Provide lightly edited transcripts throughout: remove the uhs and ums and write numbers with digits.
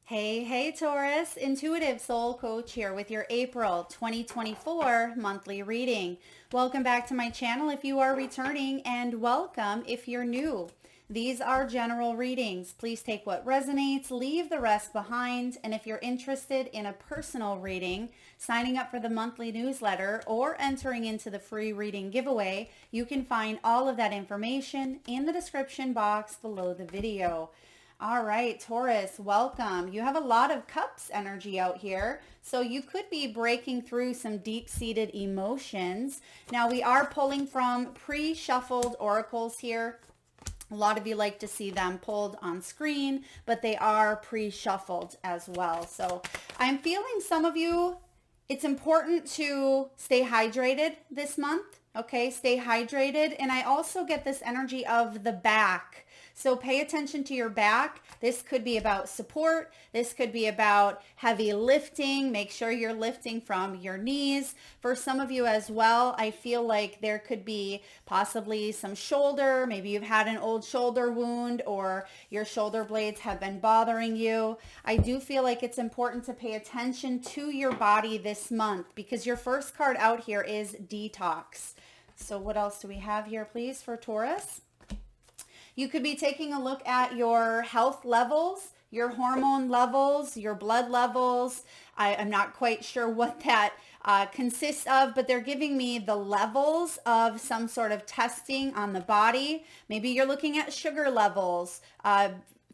Hey, Taurus, Intuitive Soul Coach here with your April 2024 monthly reading. Welcome back to my channel if you are returning, and welcome if you're new. These are general readings. Please take what resonates, leave the rest behind, and if you're interested in a personal reading, signing up for the monthly newsletter, or entering into the free reading giveaway, you can find all of that information in the description box below the video. All right, Taurus, welcome. You have a lot of cups energy out here, so you could be breaking through some deep-seated emotions. Now, we are pulling from pre-shuffled oracles here. A lot of you like to see them pulled on screen, but they are pre-shuffled as well. So I'm feeling some of you, it's important to stay hydrated this month. Okay, stay hydrated. And I also get this energy of the back. So pay attention to your back. This could be about support. This could be about heavy lifting. Make sure you're lifting from your knees. For some of you as well, I feel like there could be possibly some shoulder. Maybe you've had an old shoulder wound or your shoulder blades have been bothering you. I do feel like it's important to pay attention to your body this month because your first card out here is detox. So what else do we have here, please, for Taurus? You could be taking a look at your health levels, your hormone levels, your blood levels. I'm not quite sure what that consists of, but they're giving me the levels of some sort of testing on the body. Maybe you're looking at sugar levels,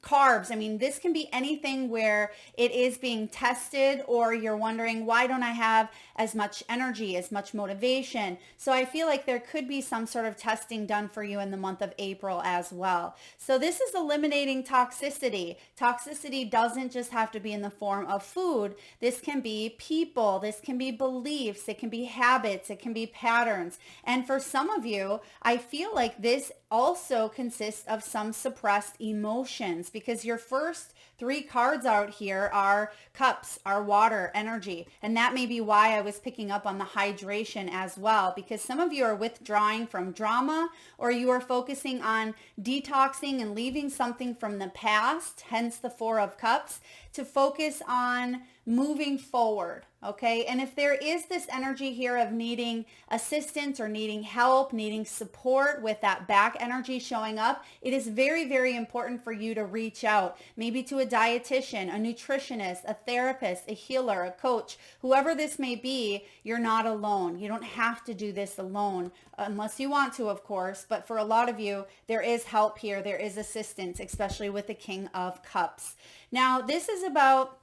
carbs. I mean, this can be anything where it is being tested or you're wondering, why don't I have as much energy, as much motivation? So I feel like there could be some sort of testing done for you in the month of April as well. So this is eliminating toxicity. Toxicity doesn't just have to be in the form of food. This can be people. This can be beliefs. It can be habits. It can be patterns. And for some of you, I feel like this also consists of some suppressed emotions because your first three cards out here are cups, are water, energy. And that may be why I was picking up on the hydration as well, because some of you are withdrawing from drama or you are focusing on detoxing and leaving something from the past, hence the Four of Cups, to focus on moving forward. Okay. And if there is this energy here of needing assistance or needing help, needing support with that back energy showing up, it is very, very important for you to reach out, maybe to a dietitian, a nutritionist, a therapist, a healer, a coach, whoever this may be. You're not alone. You don't have to do this alone unless you want to, of course. But for a lot of you, there is help here. There is assistance, especially with the King of Cups. Now, this is about,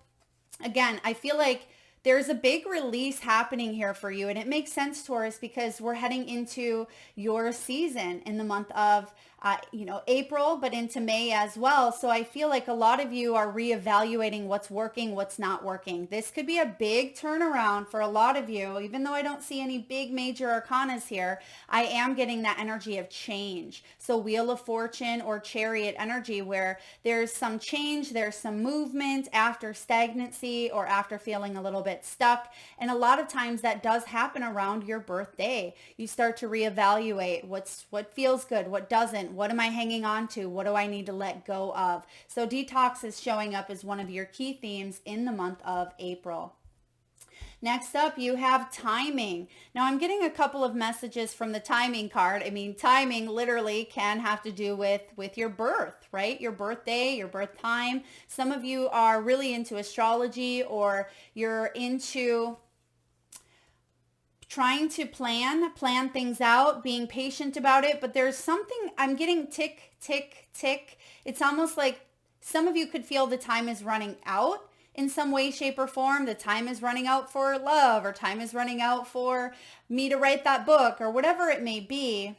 again, I feel like there's a big release happening here for you. And it makes sense, Taurus, because we're heading into your season in the month of April, but into May as well. So I feel like a lot of you are reevaluating what's working, what's not working. This could be a big turnaround for a lot of you. Even though I don't see any big major arcanas here, I am getting that energy of change. So Wheel of Fortune or Chariot energy where there's some change, there's some movement after stagnancy or after feeling a little bit stuck. And a lot of times that does happen around your birthday. You start to reevaluate what feels good, what doesn't. What am I hanging on to? What do I need to let go of? So detox is showing up as one of your key themes in the month of April. Next up, you have timing. Now, I'm getting a couple of messages from the timing card. I mean, timing literally can have to do with your birth, right? Your birthday, your birth time. Some of you are really into astrology or you're into trying to plan things out, being patient about it, but there's something I'm getting tick, tick, tick. It's almost like some of you could feel the time is running out in some way, shape, or form. The time is running out for love, or time is running out for me to write that book, or whatever it may be.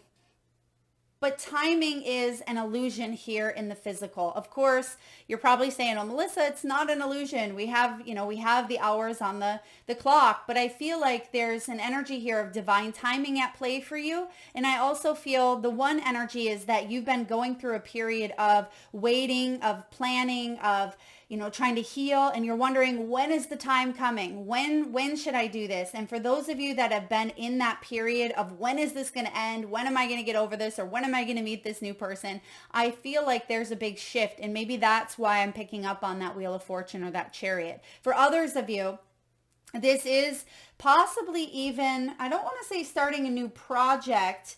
But timing is an illusion here in the physical. Of course, you're probably saying, oh, Melissa, it's not an illusion. We have the hours on the clock, but I feel like there's an energy here of divine timing at play for you. And I also feel the one energy is that you've been going through a period of waiting, of planning, of trying to heal, and you're wondering, when is the time coming? When should I do this? And for those of you that have been in that period of when is this going to end? When am I going to get over this? Or when am I going to meet this new person? I feel like there's a big shift, and maybe that's why I'm picking up on that Wheel of Fortune or that Chariot. For others of you, this is possibly even, I don't want to say starting a new project,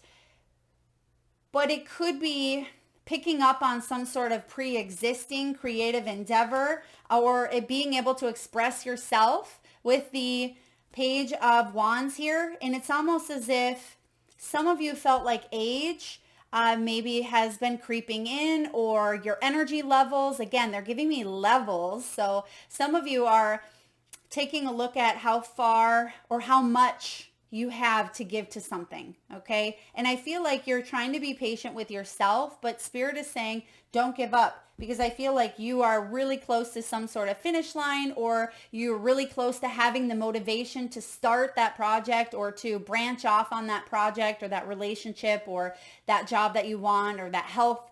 but it could be picking up on some sort of pre-existing creative endeavor, or it being able to express yourself with the Page of Wands here. And it's almost as if some of you felt like age maybe has been creeping in, or your energy levels. Again, they're giving me levels. So some of you are taking a look at how far or how much you have to give to something, okay? And I feel like you're trying to be patient with yourself, but Spirit is saying, don't give up, because I feel like you are really close to some sort of finish line, or you're really close to having the motivation to start that project or to branch off on that project or that relationship or that job that you want or that health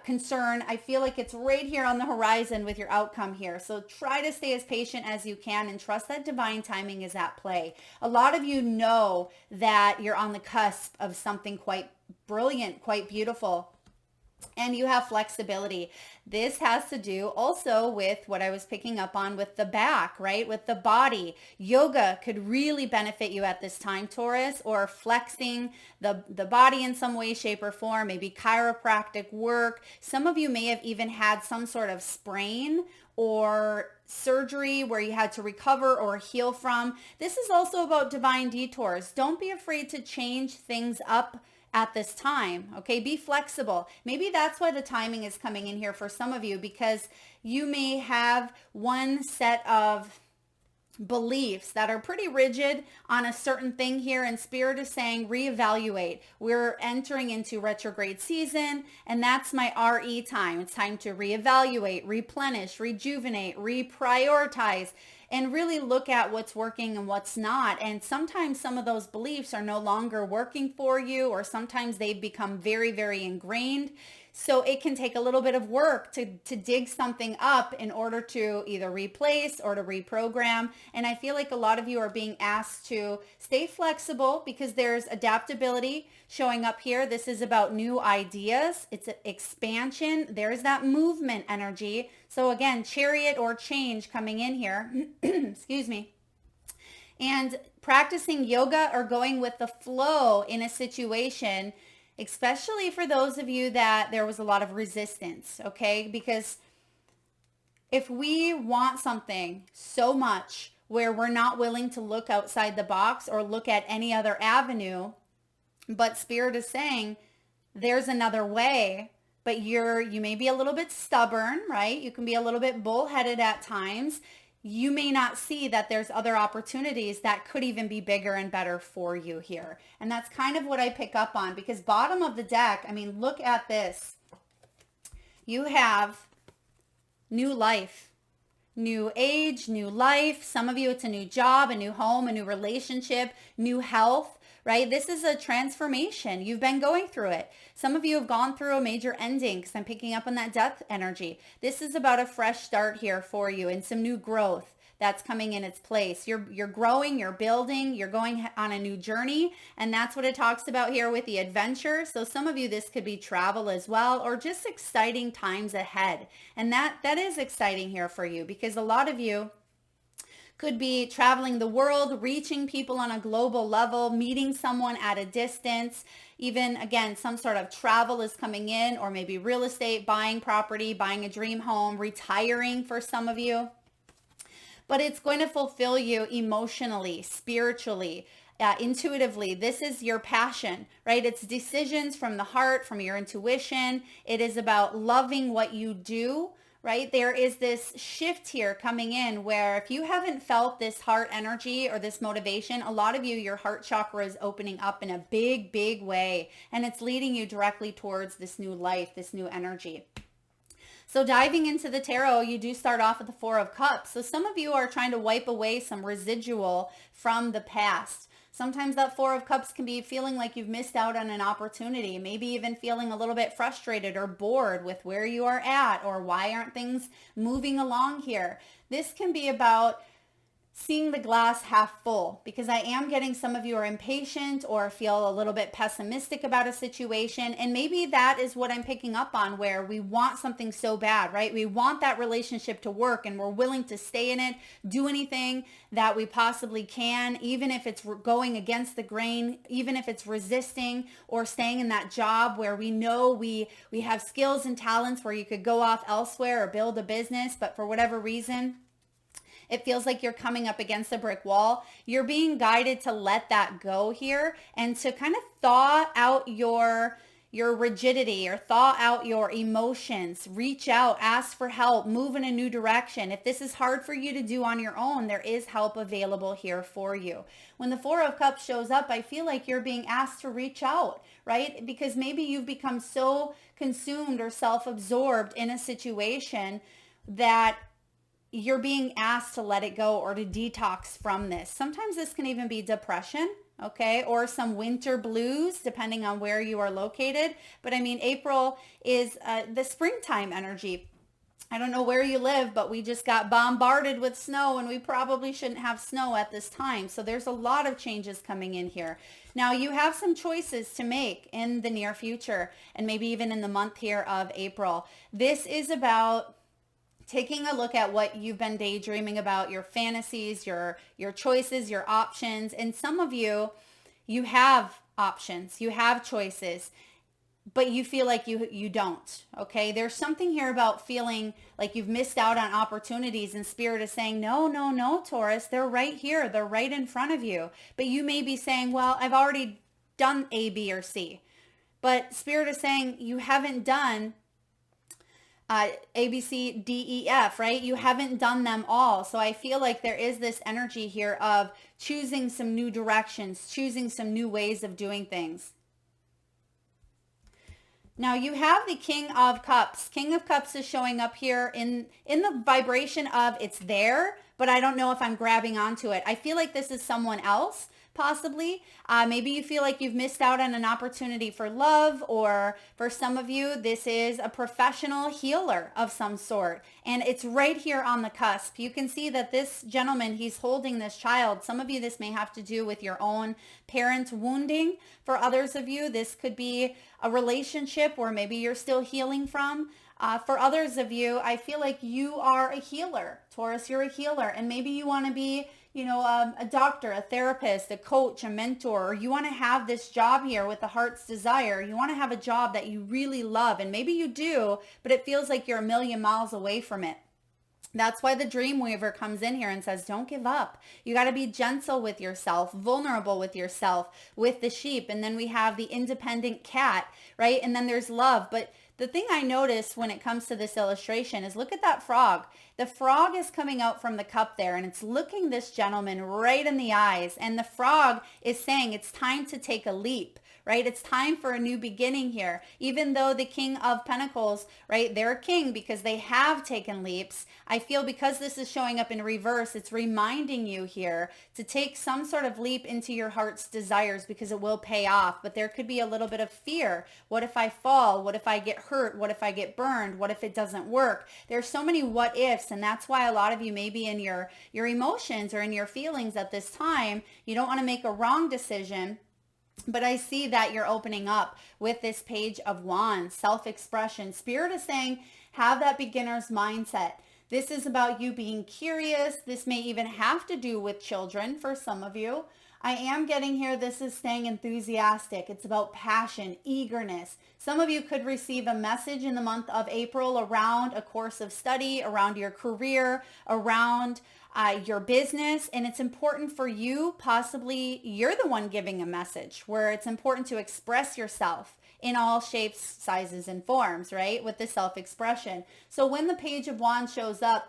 concern. I feel like it's right here on the horizon with your outcome here. So try to stay as patient as you can and trust that divine timing is at play. A lot of you know that you're on the cusp of something quite brilliant, quite beautiful, and you have flexibility. This has to do also with what I was picking up on with the back, right? With the body. Yoga could really benefit you at this time, Taurus, or flexing the body in some way, shape, or form, maybe chiropractic work. Some of you may have even had some sort of sprain or surgery where you had to recover or heal from. This is also about divine detours. Don't be afraid to change things up at this time. Okay, be flexible. Maybe that's why the timing is coming in here for some of you, because you may have one set of beliefs that are pretty rigid on a certain thing here, and Spirit is saying reevaluate. We're entering into retrograde season, and that's my RE time. It's time to reevaluate, replenish, rejuvenate, reprioritize, and really look at what's working and what's not. And sometimes some of those beliefs are no longer working for you, or sometimes they've become very, very ingrained. So it can take a little bit of work to dig something up in order to either replace or to reprogram. And I feel like a lot of you are being asked to stay flexible, because there's adaptability showing up here. This is about new ideas. It's an expansion. There's that movement energy. So again, Chariot or change coming in here. Excuse me. And practicing yoga or going with the flow in a situation, especially for those of you that there was a lot of resistance, okay? Because if we want something so much where we're not willing to look outside the box or look at any other avenue, but Spirit is saying there's another way, but you may be a little bit stubborn, right? You can be a little bit bullheaded at times. You may not see that there's other opportunities that could even be bigger and better for you here. And that's kind of what I pick up on, because bottom of the deck, I mean, look at this. You have new life, new age, new life. Some of you, it's a new job, a new home, a new relationship, new health, right? This is a transformation. You've been going through it. Some of you have gone through a major ending, because I'm picking up on that death energy. This is about a fresh start here for you and some new growth that's coming in its place. You're growing, you're building, you're going on a new journey. And that's what it talks about here with the adventure. So some of you, this could be travel as well, or just exciting times ahead. And that is exciting here for you, because a lot of you could be traveling the world, reaching people on a global level, meeting someone at a distance. Even, again, some sort of travel is coming in, or maybe real estate, buying property, buying a dream home, retiring for some of you. But it's going to fulfill you emotionally, spiritually, intuitively. This is your passion, right? It's decisions from the heart, from your intuition. It is about loving what you do, right? There is this shift here coming in where if you haven't felt this heart energy or this motivation, a lot of you, your heart chakra is opening up in a big, big way. And it's leading you directly towards this new life, this new energy. So diving into the tarot, you do start off with the Four of Cups. So some of you are trying to wipe away some residual from the past. Sometimes that Four of Cups can be feeling like you've missed out on an opportunity, maybe even feeling a little bit frustrated or bored with where you are at, or why aren't things moving along here. This can be about seeing the glass half full, because I am getting some of you are impatient or feel a little bit pessimistic about a situation. And maybe that is what I'm picking up on, where we want something so bad, right? We want that relationship to work and we're willing to stay in it, do anything that we possibly can, even if it's going against the grain, even if it's resisting or staying in that job where we know we have skills and talents where you could go off elsewhere or build a business, but for whatever reason, it feels like you're coming up against a brick wall. You're being guided to let that go here and to kind of thaw out your rigidity or thaw out your emotions. Reach out, ask for help, move in a new direction. If this is hard for you to do on your own, there is help available here for you. When the Four of Cups shows up, I feel like you're being asked to reach out, right? Because maybe you've become so consumed or self-absorbed in a situation that you're being asked to let it go or to detox from this. Sometimes this can even be depression, okay, or some winter blues, depending on where you are located. But I mean, April is the springtime energy. I don't know where you live, but we just got bombarded with snow and we probably shouldn't have snow at this time. So there's a lot of changes coming in here. Now you have some choices to make in the near future and maybe even in the month here of April. This is about taking a look at what you've been daydreaming about, your fantasies, your choices, your options. And some of you have options, you have choices, but you feel like you don't, okay? There's something here about feeling like you've missed out on opportunities, and Spirit is saying, no, Taurus, they're right here. They're right in front of you. But you may be saying, well, I've already done A, B, or C. But Spirit is saying you haven't done A, B, C, D, E, F, right? You haven't done them all. So I feel like there is this energy here of choosing some new directions, choosing some new ways of doing things. Now you have the King of Cups. King of Cups is showing up here in the vibration of it's there, but I don't know if I'm grabbing onto it. I feel like this is someone else. Possibly. Maybe you feel like you've missed out on an opportunity for love, or for some of you, this is a professional healer of some sort. And it's right here on the cusp. You can see that this gentleman, he's holding this child. Some of you, this may have to do with your own parent wounding. For others of you, this could be a relationship where maybe you're still healing from. For others of you, I feel like you are a healer. Taurus, you're a healer. And maybe you want to be a doctor, a therapist, a coach, a mentor, or you want to have this job here with the heart's desire. You want to have a job that you really love, and maybe you do, but it feels like you're a million miles away from it. That's why the dream weaver comes in here and says, don't give up. You got to be gentle with yourself, vulnerable with yourself, with the sheep. And then we have the independent cat, right? And then there's love. But the thing I notice when it comes to this illustration is look at that frog. The frog is coming out from the cup there, and it's looking this gentleman right in the eyes. And the frog is saying it's time to take a leap, right? It's time for a new beginning here. Even though the King of Pentacles, right, they're a king because they have taken leaps. I feel because this is showing up in reverse, it's reminding you here to take some sort of leap into your heart's desires because it will pay off. But there could be a little bit of fear. What if I fall? What if I get hurt? What if I get burned? What if it doesn't work? There's so many what ifs, and that's why a lot of you may be in your emotions or in your feelings at this time. You don't want to make a wrong decision. But I see that you're opening up with this Page of Wands, self-expression. Spirit is saying, have that beginner's mindset. This is about you being curious. This may even have to do with children for some of you. I am getting here, this is staying enthusiastic. It's about passion, eagerness. Some of you could receive a message in the month of April around a course of study, around your career, around your business. And it's important for you, possibly you're the one giving a message where it's important to express yourself in all shapes, sizes, and forms, right? With the self-expression. So when the Page of Wands shows up,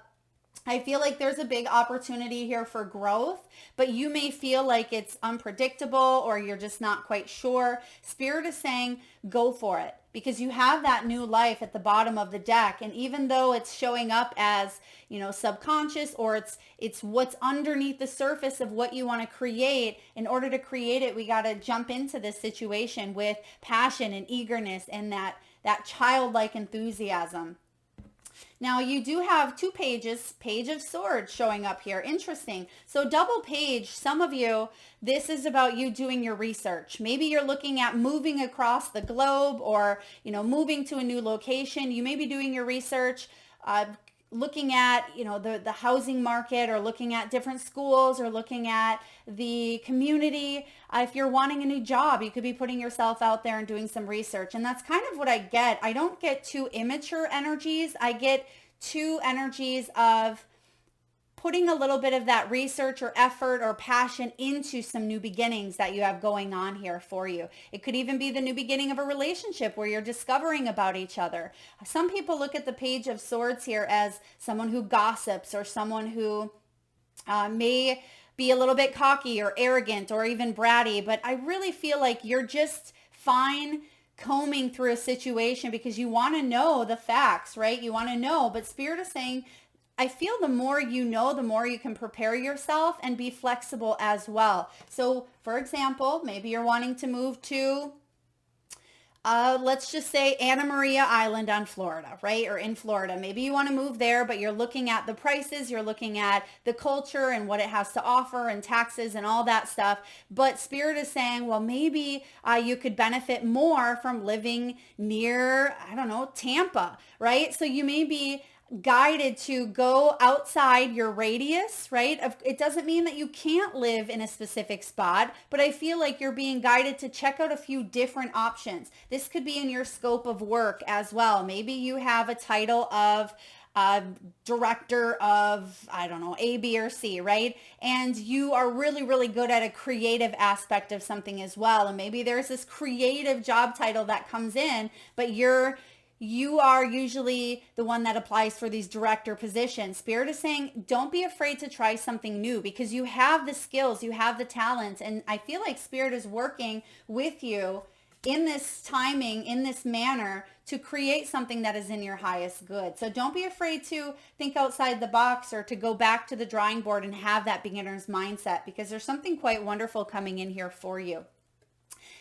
I feel like there's a big opportunity here for growth, but you may feel like it's unpredictable or you're just not quite sure. Spirit is saying, go for it, because you have that new life at the bottom of the deck. And even though it's showing up as, subconscious, or it's what's underneath the surface of what you want to create, in order to create it, we got to jump into this situation with passion and eagerness and that childlike enthusiasm. Now you do have two pages, Page of Swords showing up here. Interesting. So double page, some of you, this is about you doing your research. Maybe you're looking at moving across the globe or, moving to a new location. You may be doing your research, looking at, the housing market, or looking at different schools, or looking at the community. If you're wanting a new job, you could be putting yourself out there and doing some research. And that's kind of what I get. I don't get two immature energies. I get two energies of putting a little bit of that research or effort or passion into some new beginnings that you have going on here for you. It could even be the new beginning of a relationship where you're discovering about each other. Some people look at the Page of Swords here as someone who gossips, or someone who may be a little bit cocky or arrogant or even bratty, but I really feel like you're just fine combing through a situation because you want to know the facts, right? You want to know, but Spirit is saying, I feel the more you know, the more you can prepare yourself and be flexible as well. So for example, maybe you're wanting to move to, let's just say Anna Maria Island on Florida, right? Or in Florida. Maybe you want to move there, but you're looking at the prices, you're looking at the culture and what it has to offer and taxes and all that stuff. But Spirit is saying, well, maybe you could benefit more from living near, I don't know, Tampa, right? So you may be guided to go outside your radius, right? It doesn't mean that you can't live in a specific spot, but I feel like you're being guided to check out a few different options. This could be in your scope of work as well. Maybe you have a title of director of, I don't know, A, B, or C, right? And you are really, really good at a creative aspect of something as well. And maybe there's this creative job title that comes in, but you are usually the one that applies for these director positions. Spirit is saying, don't be afraid to try something new because you have the skills, you have the talent. And I feel like Spirit is working with you in this timing, in this manner, to create something that is in your highest good. So don't be afraid to think outside the box or to go back to the drawing board and have that beginner's mindset, because there's something quite wonderful coming in here for you.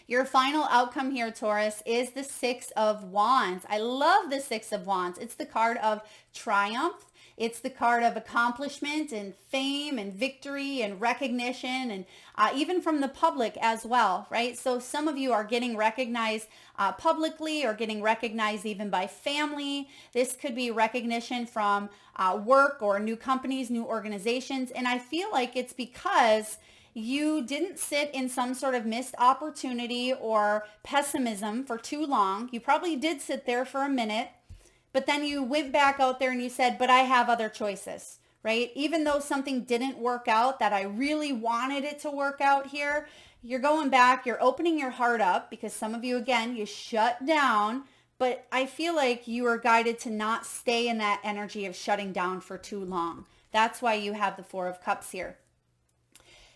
Your final outcome here, Taurus, is the Six of Wands. I love the Six of Wands. It's the card of triumph. It's the card of accomplishment and fame and victory and recognition, and even from the public as well, right? So some of you are getting recognized publicly, or getting recognized even by family. This could be recognition from work or new companies, new organizations. And I feel like it's because you didn't sit in some sort of missed opportunity or pessimism for too long. You probably did sit there for a minute, but then you went back out there and you said, but I have other choices, right? Even though something didn't work out that I really wanted it to work out here, you're going back, you're opening your heart up, because some of you, again, you shut down, but I feel like you are guided to not stay in that energy of shutting down for too long. That's why you have the Four of Cups here.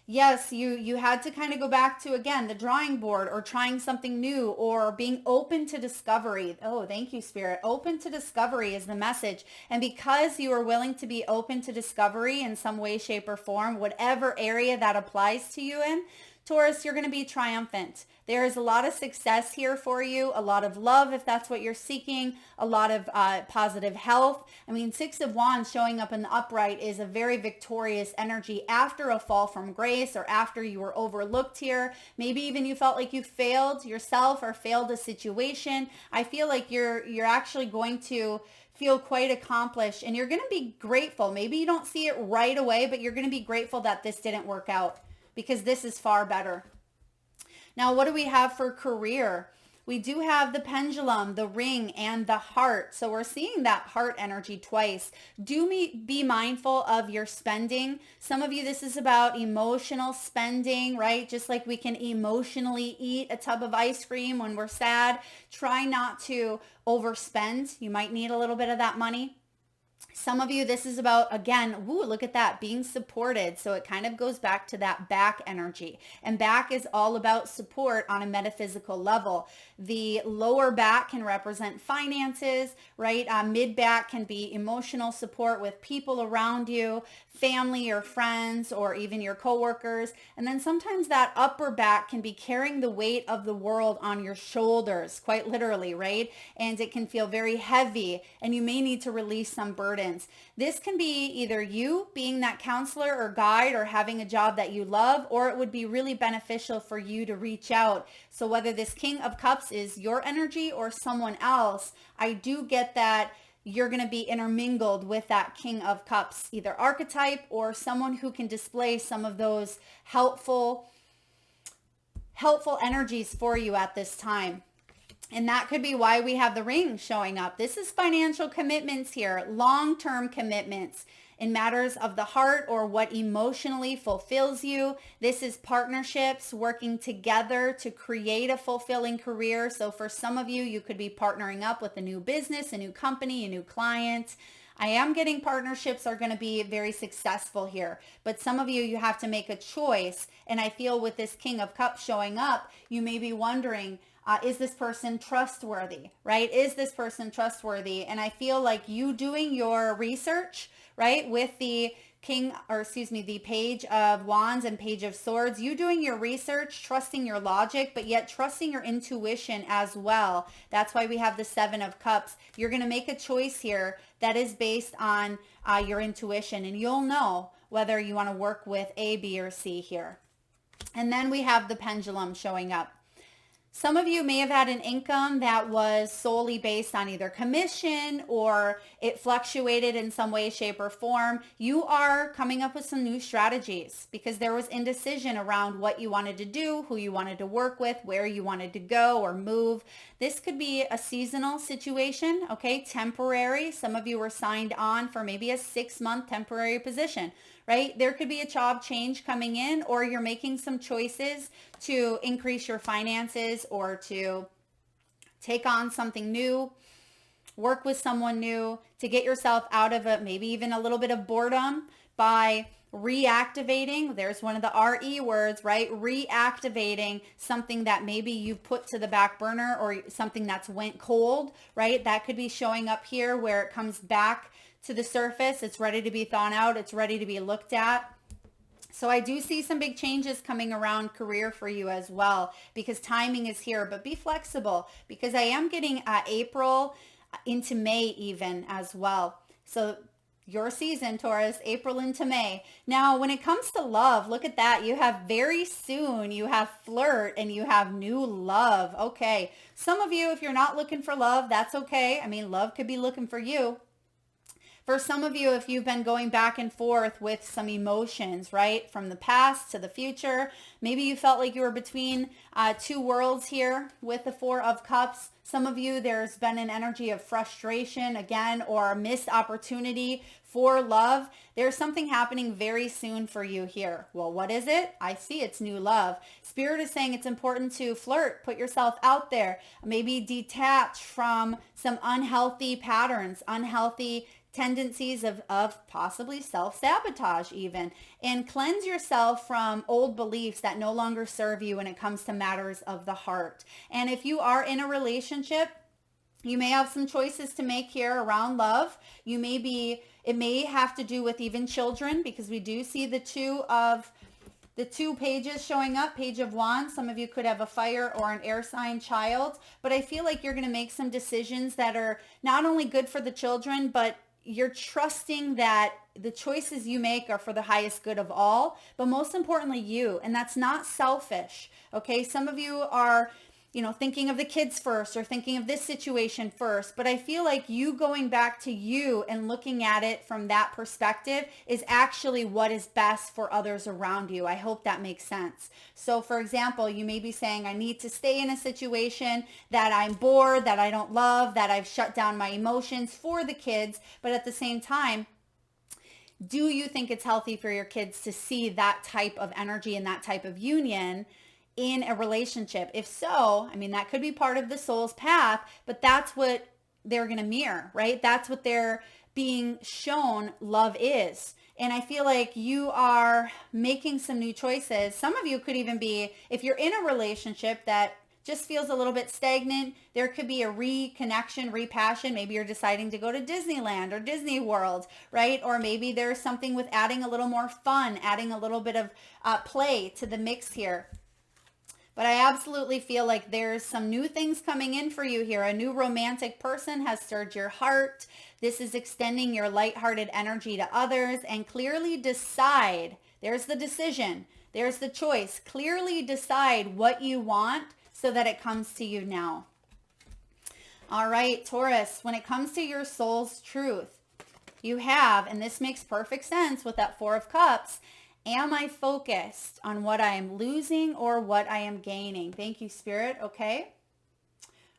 Yes, you had to kind of go back to, again, the drawing board, or trying something new, or being open to discovery. Oh, thank you, Spirit. Open to discovery is the message. And because you are willing to be open to discovery in some way, shape, or form, whatever area that applies to you in, Taurus, you're going to be triumphant. There is a lot of success here for you, a lot of love if that's what you're seeking, a lot of positive health. I mean, Six of Wands showing up in the upright is a very victorious energy after a fall from grace, or after you were overlooked here. Maybe even you felt like you failed yourself or failed a situation. I feel like you're actually going to feel quite accomplished, and you're going to be grateful. Maybe you don't see it right away, but you're going to be grateful that this didn't work out, because this is far better. Now, what do we have for career? We do have the pendulum, the ring, and the heart. So we're seeing that heart energy twice. Be mindful of your spending. Some of you, this is about emotional spending, right? Just like we can emotionally eat a tub of ice cream when we're sad. Try not to overspend. You might need a little bit of that money. Some of you, this is about, again, ooh, look at that, being supported. So it kind of goes back to that back energy. And back is all about support on a metaphysical level. The lower back can represent finances, right? Mid back can be emotional support with people around you, family or friends, or even your coworkers. And then sometimes that upper back can be carrying the weight of the world on your shoulders, quite literally, right? And it can feel very heavy, and you may need to release some burdens. This can be either you being that counselor or guide or having a job that you love, or it would be really beneficial for you to reach out. So whether this King of Cups is your energy or someone else, I do get that you're going to be intermingled with that King of Cups, either archetype or someone who can display some of those helpful energies for you at this time. And that could be why we have the ring showing up. This is financial commitments here, long-term commitments in matters of the heart or what emotionally fulfills you. This is partnerships, working together to create a fulfilling career. So for some of you, you could be partnering up with a new business, a new company, a new client. I am getting partnerships are going to be very successful here, but some of you, you have to make a choice. And I feel with this King of Cups showing up, you may be wondering, is this person trustworthy, right? Is this person trustworthy? And I feel like you doing your research, right, with the the Page of Wands and Page of Swords, you doing your research, trusting your logic, but yet trusting your intuition as well. That's why we have the Seven of Cups. You're going to make a choice here that is based on your intuition, and you'll know whether you want to work with A, B, or C here. And then we have the Pendulum showing up. Some of you may have had an income that was solely based on either commission or it fluctuated in some way, shape, or form. You are coming up with some new strategies because there was indecision around what you wanted to do, who you wanted to work with, where you wanted to go or move. This could be a seasonal situation, okay, temporary. Some of you were signed on for maybe a 6-month temporary position, right? There could be a job change coming in, or you're making some choices to increase your finances or to take on something new, work with someone new, to get yourself out of it, maybe even a little bit of boredom by reactivating. There's one of the RE words, right? Reactivating something that maybe you put to the back burner or something that's went cold, right? That could be showing up here where it comes back to the surface. It's ready to be thawed out. It's ready to be looked at. So I do see some big changes coming around career for you as well, because timing is here, but be flexible because I am getting April into May even as well. So your season, Taurus, April into May. Now, when it comes to love, look at that. You have very soon, you have flirt and you have new love. Okay. Some of you, if you're not looking for love, that's okay. I mean, love could be looking for you. For some of you, if you've been going back and forth with some emotions, right, from the past to the future, maybe you felt like you were between two worlds here with the Four of Cups. Some of you, there's been an energy of frustration again, or a missed opportunity for love. There's something happening very soon for you here. Well, what is it? I see it's new love. Spirit is saying it's important to flirt, put yourself out there, maybe detach from some unhealthy patterns, unhealthy tendencies of possibly self-sabotage even, and cleanse yourself from old beliefs that no longer serve you when it comes to matters of the heart. And if you are in a relationship, you may have some choices to make here around love. It may have to do with even children, because we do see the two pages showing up, Page of Wands. Some of you could have a fire or an air sign child, but I feel like you're going to make some decisions that are not only good for the children, but you're trusting that the choices you make are for the highest good of all, but most importantly, you. And that's not selfish. Okay. Some of you are, thinking of the kids first or thinking of this situation first. But I feel like you going back to you and looking at it from that perspective is actually what is best for others around you. I hope that makes sense. So for example, you may be saying, I need to stay in a situation that I'm bored, that I don't love, that I've shut down my emotions for the kids. But at the same time, do you think it's healthy for your kids to see that type of energy and that type of union in a relationship? If so, I mean, that could be part of the soul's path, but that's what they're going to mirror, right? That's what they're being shown love is. And I feel like you are making some new choices. Some of you could even be, if you're in a relationship that just feels a little bit stagnant, there could be a reconnection, repassion. Maybe you're deciding to go to Disneyland or Disney World, right? Or maybe there's something with adding a little more fun, adding a little bit of play to the mix here. But I absolutely feel like there's some new things coming in for you here. A new romantic person has stirred your heart. This is extending your lighthearted energy to others, and clearly decide. There's the decision. There's the choice. Clearly decide what you want so that it comes to you now. All right, Taurus, when it comes to your soul's truth, you have, and this makes perfect sense with that Four of Cups, am I focused on what I am losing or what I am gaining? Thank you, Spirit. Okay.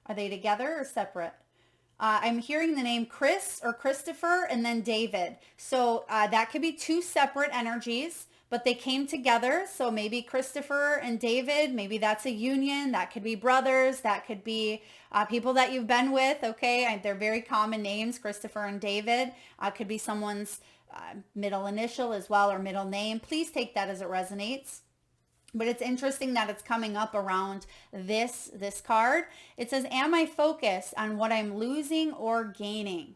Are they together or separate? I'm hearing the name Chris or Christopher and then David. So that could be two separate energies, but they came together. So maybe Christopher and David, maybe that's a union. That could be brothers. That could be people that you've been with. Okay. They're very common names, Christopher and David. Could be someone's middle initial as well, or middle name. Please take that as it resonates. But it's interesting that it's coming up around this card. It says, am I focused on what I'm losing or gaining?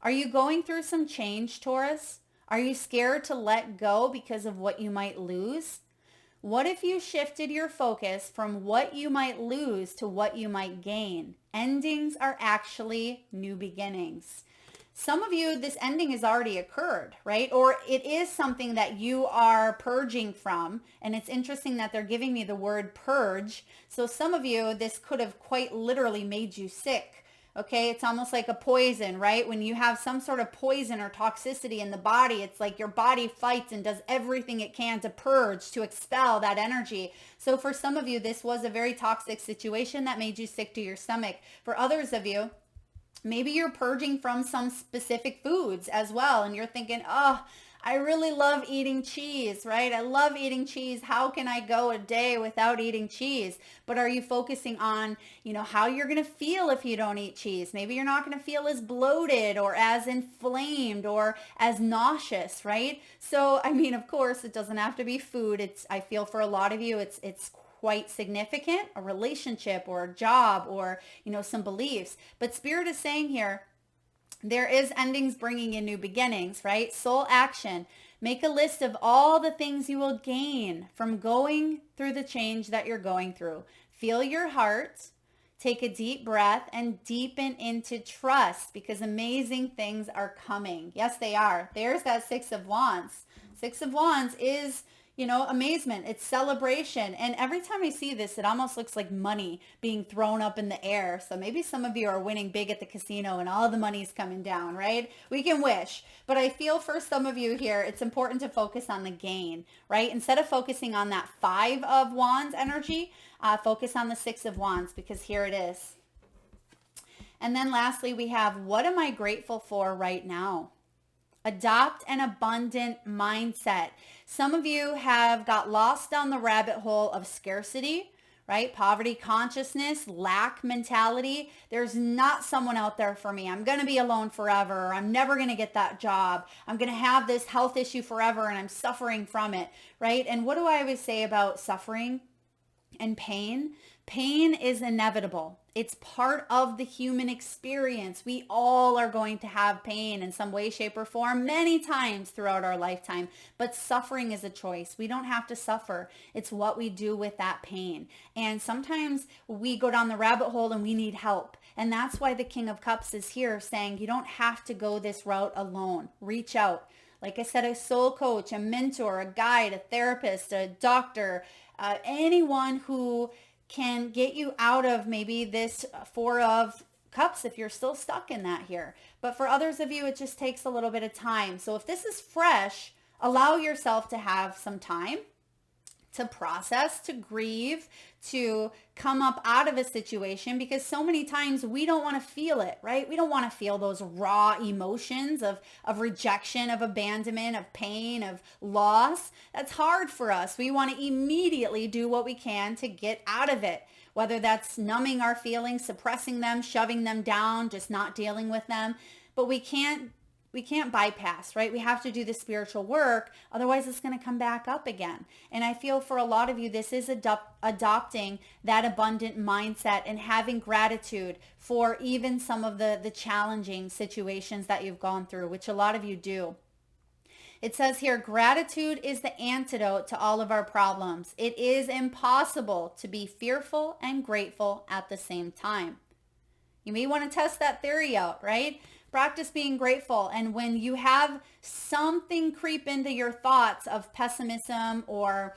Are you going through some change, Taurus? Are you scared to let go because of what you might lose? What if you shifted your focus from what you might lose to what you might gain? Endings are actually new beginnings. Some of you, this ending has already occurred, right? Or it is something that you are purging from. And it's interesting that they're giving me the word purge. So some of you, this could have quite literally made you sick. Okay, it's almost like a poison, right? When you have some sort of poison or toxicity in the body, it's like your body fights and does everything it can to purge, to expel that energy. So for some of you, this was a very toxic situation that made you sick to your stomach. For others of you, maybe you're purging from some specific foods as well. And you're thinking, oh, I really love eating cheese, right? I love eating cheese. How can I go a day without eating cheese? But are you focusing on, how you're going to feel if you don't eat cheese? Maybe you're not going to feel as bloated or as inflamed or as nauseous, right? So, I mean, of course, it doesn't have to be food. I feel for a lot of you, it's quite significant, a relationship or a job or, some beliefs. But Spirit is saying here, there is endings bringing in new beginnings, right? Soul action. Make a list of all the things you will gain from going through the change that you're going through. Feel your heart, take a deep breath, and deepen into trust, because amazing things are coming. Yes, they are. There's that Six of Wands. Six of Wands is amazement. It's celebration. And every time I see this, it almost looks like money being thrown up in the air. So maybe some of you are winning big at the casino and all the money's coming down, right? We can wish. But I feel for some of you here, it's important to focus on the gain, right? Instead of focusing on that Five of Wands energy, focus on the Six of Wands, because here it is. And then lastly, we have, what am I grateful for right now? Adopt an abundant mindset. Some of you have got lost down the rabbit hole of scarcity, right? Poverty consciousness, lack mentality. There's not someone out there for me. I'm going to be alone forever. I'm never going to get that job. I'm going to have this health issue forever and I'm suffering from it, right? And what do I always say about suffering and pain? Pain is inevitable. It's part of the human experience. We all are going to have pain in some way, shape, or form many times throughout our lifetime. But suffering is a choice. We don't have to suffer. It's what we do with that pain. And sometimes we go down the rabbit hole and we need help. And that's why the King of Cups is here saying you don't have to go this route alone. Reach out. Like I said, a soul coach, a mentor, a guide, a therapist, a doctor, anyone who can get you out of maybe this Four of Cups if you're still stuck in that here. But for others of you, it just takes a little bit of time. So if this is fresh, allow yourself to have some time to process, to grieve, to come up out of a situation, because so many times we don't want to feel it, right? We don't want to feel those raw emotions of rejection, of abandonment, of pain, of loss. That's hard for us. We want to immediately do what we can to get out of it, whether that's numbing our feelings, suppressing them, shoving them down, just not dealing with them. But we can't we can't bypass, right? We have to do the spiritual work. Otherwise, it's going to come back up again. And I feel for a lot of you, this is adopting that abundant mindset and having gratitude for even some of the challenging situations that you've gone through, which a lot of you do. It says here, gratitude is the antidote to all of our problems. It is impossible to be fearful and grateful at the same time. You may want to test that theory out, right? Practice being grateful. And when you have something creep into your thoughts of pessimism or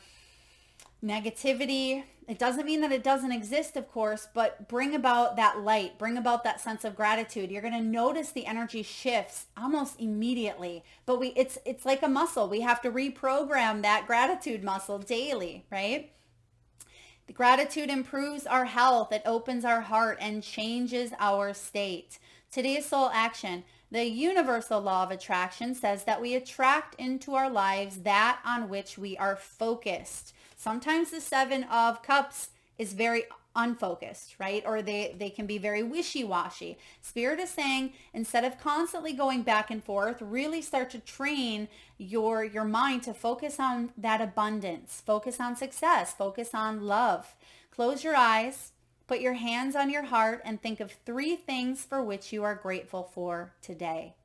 negativity, it doesn't mean that it doesn't exist, of course, but bring about that light, bring about that sense of gratitude. You're going to notice the energy shifts almost immediately. But it's like a muscle. We have to reprogram that gratitude muscle daily, right? The gratitude improves our health. It opens our heart and changes our state. Today's soul action. The universal law of attraction says that we attract into our lives that on which we are focused. Sometimes the Seven of Cups is very unfocused, right? Or they can be very wishy-washy. Spirit is saying, instead of constantly going back and forth, really start to train your mind to focus on that abundance, focus on success, focus on love. Close your eyes, put your hands on your heart, and think of 3 things for which you are grateful for today.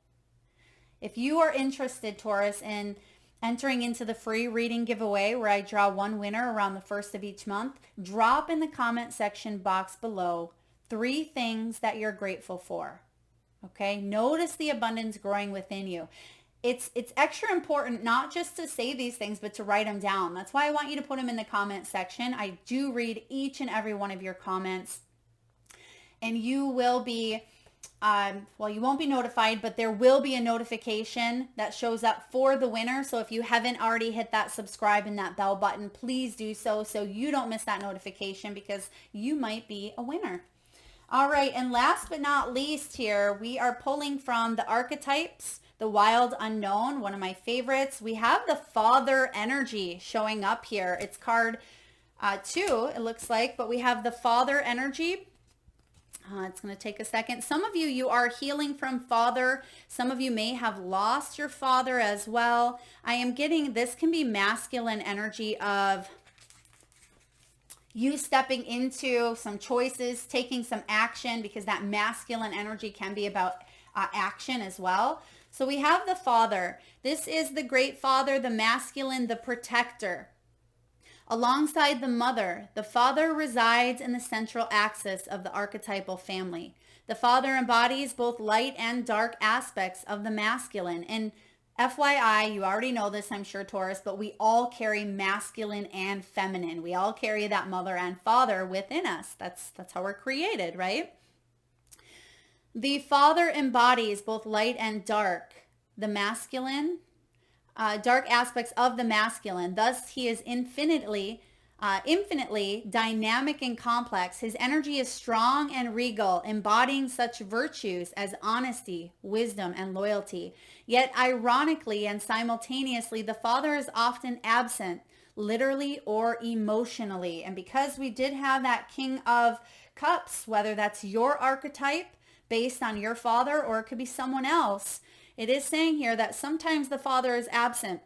If you are interested, Taurus, in entering into the free reading giveaway where I draw one winner around the 1st of each month, drop in the comment section box below 3 things that you're grateful for. Okay? Notice the abundance growing within you. It's extra important not just to say these things, but to write them down. That's why I want you to put them in the comment section. I do read each and every one of your comments. And you will be, well, you won't be notified, but there will be a notification that shows up for the winner. So if you haven't already hit that subscribe and that bell button, please do so you don't miss that notification, because you might be a winner. All right, and last but not least here, we are pulling from the archetypes. The Wild Unknown, one of my favorites. We have the Father energy showing up here. It's card 2, it looks like, but we have the Father energy. It's going to take a second. Some of you are healing from father. Some of you may have lost your father as well. I am getting, this can be masculine energy of you stepping into some choices, taking some action, because that masculine energy can be about action as well. So we have the Father. This is the Great Father, the masculine, the protector. Alongside the Mother, the Father resides in the central axis of the archetypal family. The Father embodies both light and dark aspects of the masculine. And FYI, you already know this, I'm sure, Taurus, but we all carry masculine and feminine. We all carry that mother and father within us. That's how we're created, right? The Father embodies both light and dark, the masculine, dark aspects of the masculine. Thus, he is infinitely dynamic and complex. His energy is strong and regal, embodying such virtues as honesty, wisdom, and loyalty. Yet, ironically and simultaneously, the Father is often absent, literally or emotionally. And because we did have that King of Cups, whether that's your archetype, based on your father, or it could be someone else. It is saying here that sometimes the Father is absent.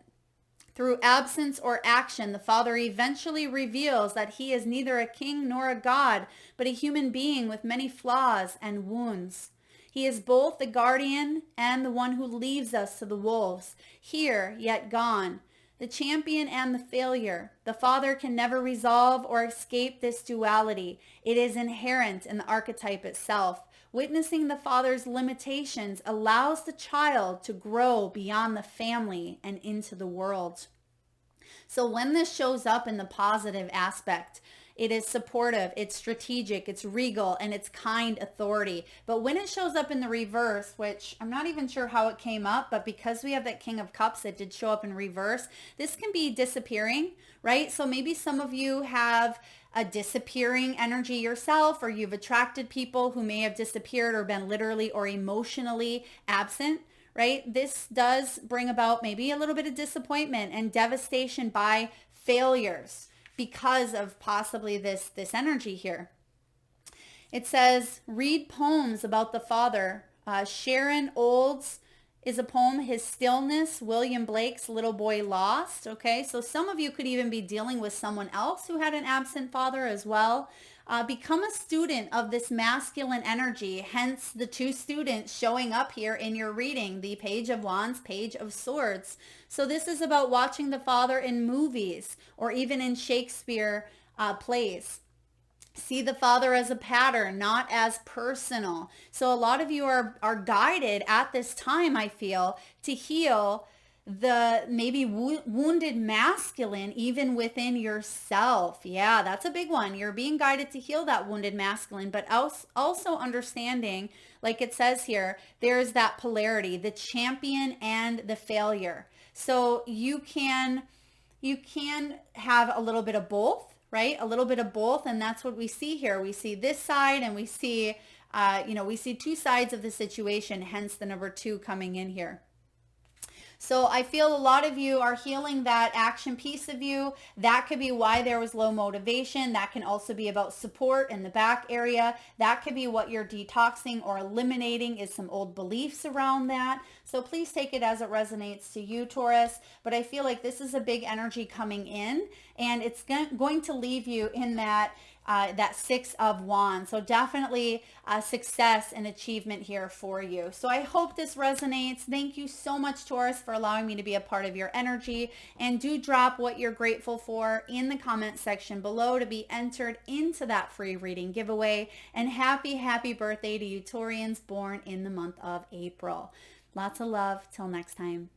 Through absence or action, the Father eventually reveals that he is neither a king nor a god, but a human being with many flaws and wounds. He is both the guardian and the one who leaves us to the wolves, here yet gone, the champion and the failure. The Father can never resolve or escape this duality. It is inherent in the archetype itself. Witnessing the Father's limitations allows the child to grow beyond the family and into the world. So when this shows up in the positive aspect, it is supportive, it's strategic, it's regal, and it's kind authority. But when it shows up in the reverse, which I'm not even sure how it came up, but because we have that King of Cups that did show up in reverse, this can be disappearing, right? So maybe some of you have a disappearing energy yourself, or you've attracted people who may have disappeared or been literally or emotionally absent, right? This does bring about maybe a little bit of disappointment and devastation by failures because of possibly this energy here. It says, read poems about the Father. Sharon Olds is a poem, His Stillness, William Blake's Little Boy Lost. Okay, so some of you could even be dealing with someone else who had an absent father as well. Become a student of this masculine energy, hence the two students showing up here in your reading, the Page of Wands, Page of Swords. So this is about watching the father in movies or even in Shakespeare plays. See the father as a pattern, not as personal. So a lot of you are guided at this time, I feel, to heal the maybe wounded masculine even within yourself. Yeah, that's a big one. You're being guided to heal that wounded masculine, but also understanding, like it says here, there's that polarity, the champion and the failure. So you can have a little bit of both, right? A little bit of both. And that's what we see here. We see this side and we see, we see two sides of the situation, hence the number 2 coming in here. So I feel a lot of you are healing that action piece of you. That could be why there was low motivation. That can also be about support in the back area. That could be what you're detoxing or eliminating is some old beliefs around that. So please take it as it resonates to you, Taurus. But I feel like this is a big energy coming in, and it's going to leave you in that 6 of Wands. So definitely success and achievement here for you. So I hope this resonates. Thank you so much, Taurus, for allowing me to be a part of your energy. And do drop what you're grateful for in the comment section below to be entered into that free reading giveaway. And happy birthday to you, Taurians born in the month of April. Lots of love. Till next time.